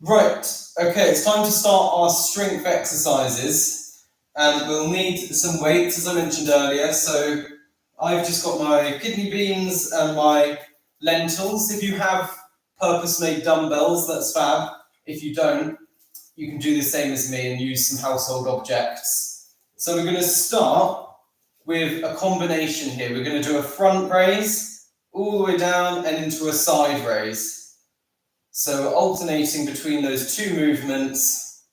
Right, okay, it's time to start our strength exercises, and we'll need some weights, as I mentioned earlier. So I've just got my kidney beans and my lentils. If you have purpose-made dumbbells, that's fab. If you don't, you can do the same as me and use some household objects. So we're going to start with a combination here. We're going to do a front raise all the way down and into a side raise. So alternating between those two movements,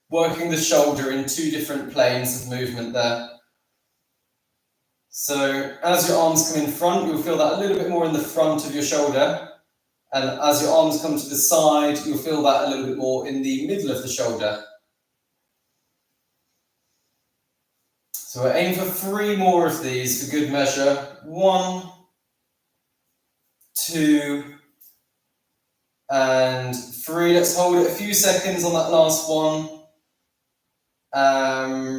working the shoulder in two different planes of movement there. So as your arms come in front, you'll feel that a little bit more in the front of your shoulder. And as your arms come to the side, you'll feel that a little bit more in the middle of the shoulder. So we're aiming for 3 more of these for good measure. 1, 2, and 3. Let's hold it a few seconds on that last one.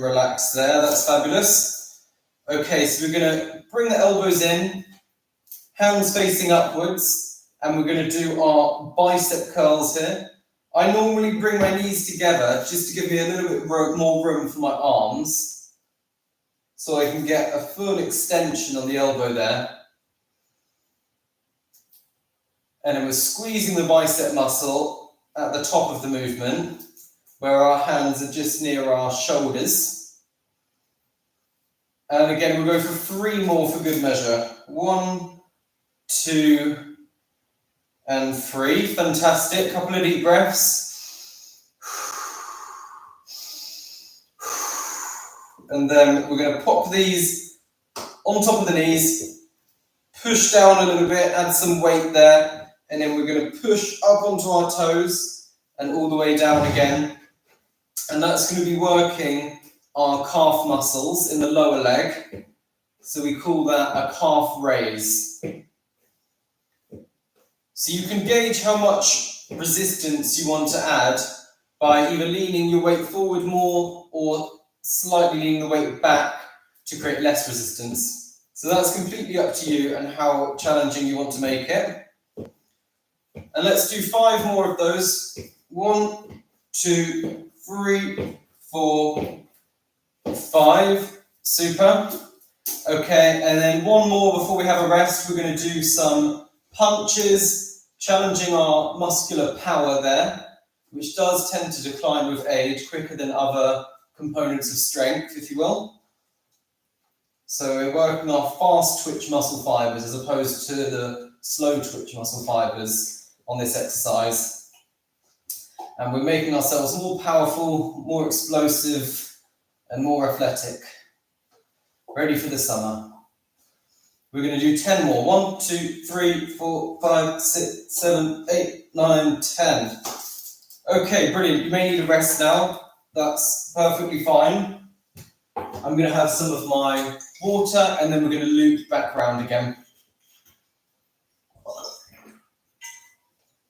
Relax there, that's fabulous. Okay, so we're going to bring the elbows in, hands facing upwards, and we're going to do our bicep curls here. I normally bring my knees together just to give me a little bit more room for my arms, so I can get a full extension on the elbow there. And then we're squeezing the bicep muscle at the top of the movement, where our hands are just near our shoulders. And again, we'll go for 3 more for good measure. 1, 2, and 3. Fantastic. Couple of deep breaths. And then we're going to pop these on top of the knees, push down a little bit, add some weight there. And then we're going to push up onto our toes and all the way down again. And that's going to be working our calf muscles in the lower leg. So we call that a calf raise. So you can gauge how much resistance you want to add by either leaning your weight forward more or slightly leaning the weight back to create less resistance. So that's completely up to you and how challenging you want to make it. And let's do 5 more of those. 1, 2, 3, 4, 5. Super. Okay, and then 1 more before we have a rest. We're going to do some punches, challenging our muscular power there, which does tend to decline with age quicker than other components of strength, if you will. So we're working our fast twitch muscle fibers as opposed to the slow twitch muscle fibers on this exercise. And we're making ourselves more powerful, more explosive, and more athletic. Ready for the summer. We're going to do 10 more. 1, 2, 3, 4, 5, 6, 7, 8, 9, 10. Okay, brilliant. You may need a rest now. That's perfectly fine. I'm going to have some of my water and then we're going to loop back around again.